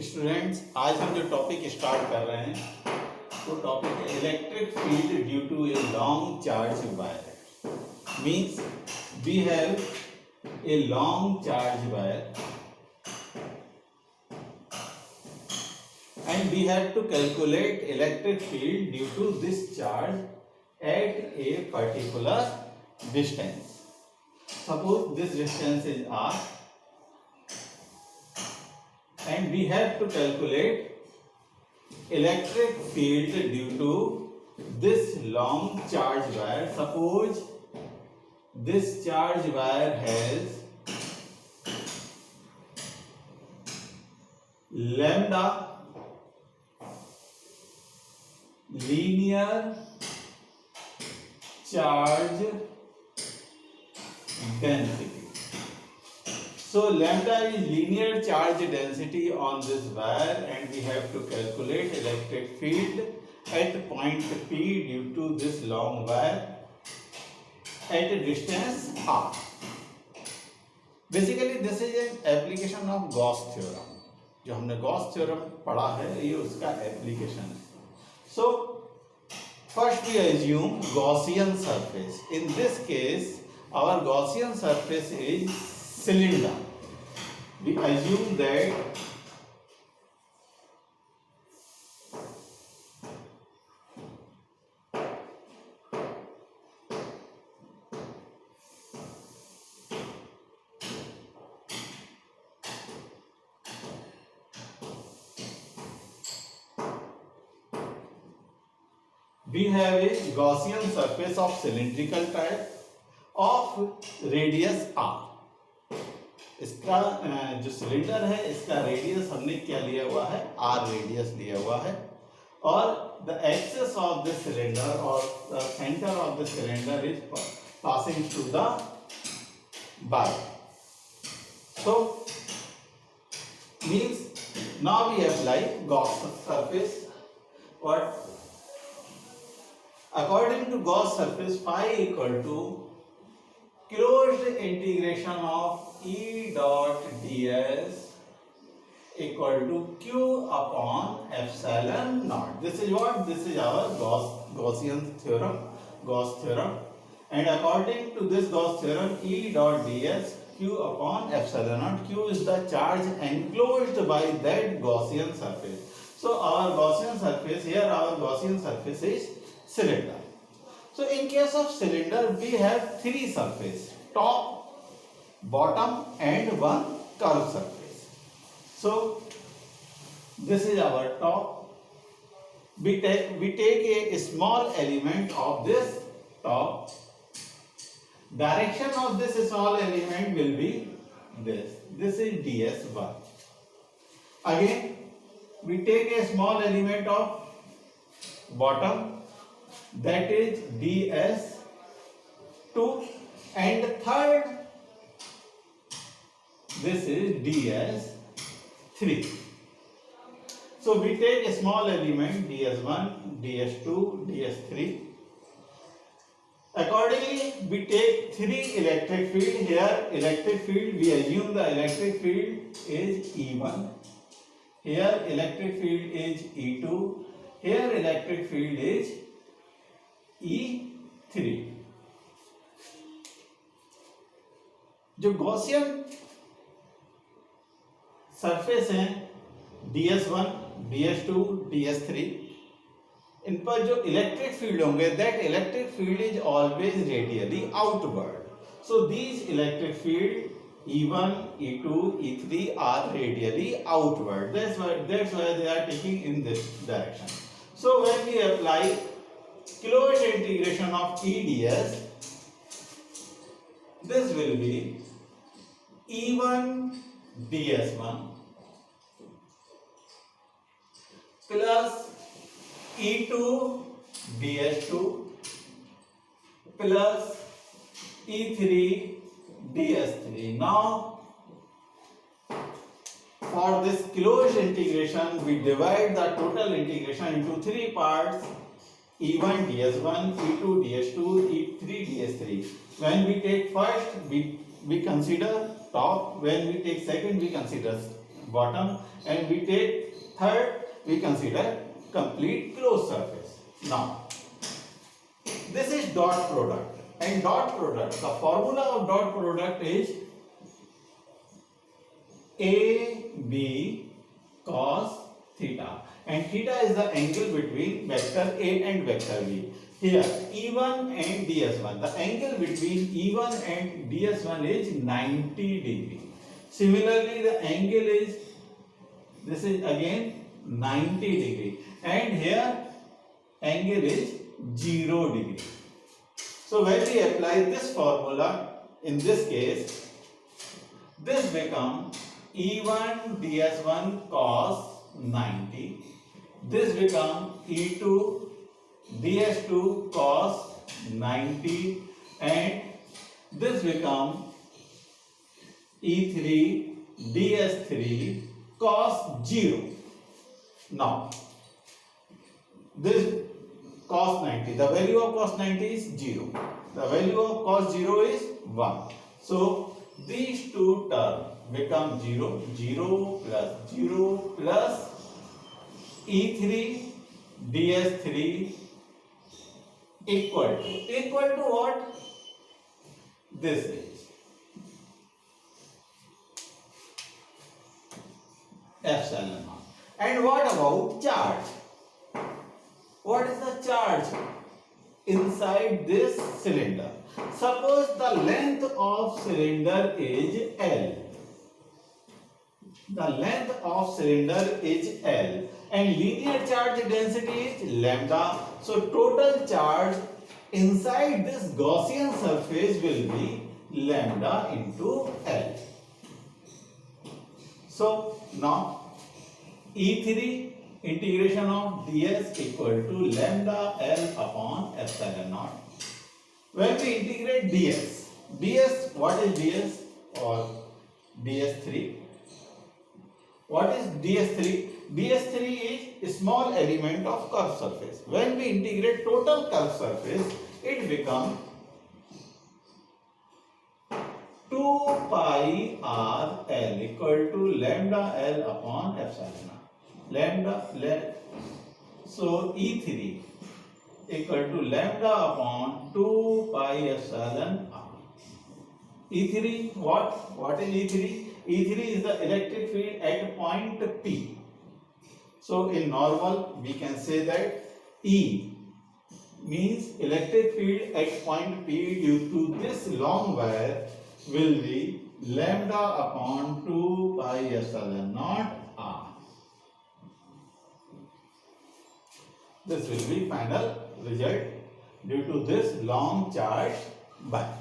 Students, आज हम जो टॉपिक स्टार्ट कर रहे हैं वो टॉपिक है electric field due to a long charge wire. Means we have a long charge wire and we have to calculate electric field due to this charge at a particular distance. Suppose this distance is r and we have to calculate electric field due to this long charge wire. Suppose this charge wire has lambda linear charge density. So lambda is linear charge density on this wire and we have to calculate electric field at point P due to this long wire at a distance r. Basically this is an application of Gauss theorem. जो हमने Gauss theorem पढ़ा है ये उसका application है. So first we assume Gaussian surface. In this case our Gaussian surface is cylinder. We assume that we have a Gaussian surface of cylindrical type of radius r. इसका जो cylinder है इसका radius हमने क्या लिया हुआ है, r रेडियस लिया हुआ है, और the axis of the cylinder और the centre of the cylinder is passing through the wire. So means now we apply Gauss surface. What according to Gauss surface, phi equal to closed integration of E dot ds equal to q upon epsilon naught. This is what? This is our Gaussian theorem, Gauss theorem. And according to this Gauss theorem, E dot ds q upon epsilon naught. Q is the charge enclosed by that Gaussian surface. So our Gaussian surface here, our Gaussian surface is cylinder. So in case of cylinder we have three surfaces: top, bottom and one curved surface. So this is our top. We take a small element of this top. Direction of this small element will be this. This is ds1. Again we take a small element of bottom, that is ds2, and third this is ds3. So we take a small element ds1, ds2, ds3. Accordingly we take three electric field. Here electric field, we assume the electric field is E1. Here electric field is E2. Here electric field is E3. जो Gaussian surface हैं ds1, ds2, ds3, इन पर जो electric field होंगे, that electric field is always radially outward. So these electric field E1, E2, E3 are radially outward. That's why they are taking in this direction. So when we apply closed integration of EDS, this will be E1 ds1 plus E2 ds2 plus E3 ds3. Now for this closed integration we divide the total integration into three parts: E1 ds1, E2 ds2, E3 ds3. When we take first, we consider top. When we take second, we consider bottom, and we take third, we consider complete closed surface. Now, this is dot product, and dot product, the formula of dot product is AB cos theta, and theta is the angle between vector A and vector B. Here E1 and DS1, the angle between E1 and DS1 is 90 degree. Similarly, the angle is, this is again 90 degree, and here angle is 0 degree. So when we apply this formula, in this case, this becomes E1 DS1 cos 90. This becomes E2 DS2 cos 90, and this becomes E3 DS3 cos 0. Now, this cos 90, the value of cos 90 is 0. The value of cos 0 is 1. So, these two terms become 0, 0 plus E3 DS3 equal to what? This is epsilon naught. And what about charge? What is the charge inside this cylinder? Suppose the length of cylinder is L. The length of cylinder is L, and linear charge density is lambda. So total charge inside this Gaussian surface will be lambda into L. So now E3 integration of ds equal to lambda L upon epsilon naught. When we integrate ds, what is ds or ds3? What is ds3? ds3 is a small element of curved surface. When we integrate total curved surface, it becomes 2 pi r L equal to lambda L upon epsilon naught. So E3 equal to lambda upon 2 pi epsilon r. E3, what is E3? E3 is the electric field at point P. So in normal we can say that E means electric field at point P due to this long wire will be lambda upon 2 pi epsilon naught r. This will be final result due to this long charge wire.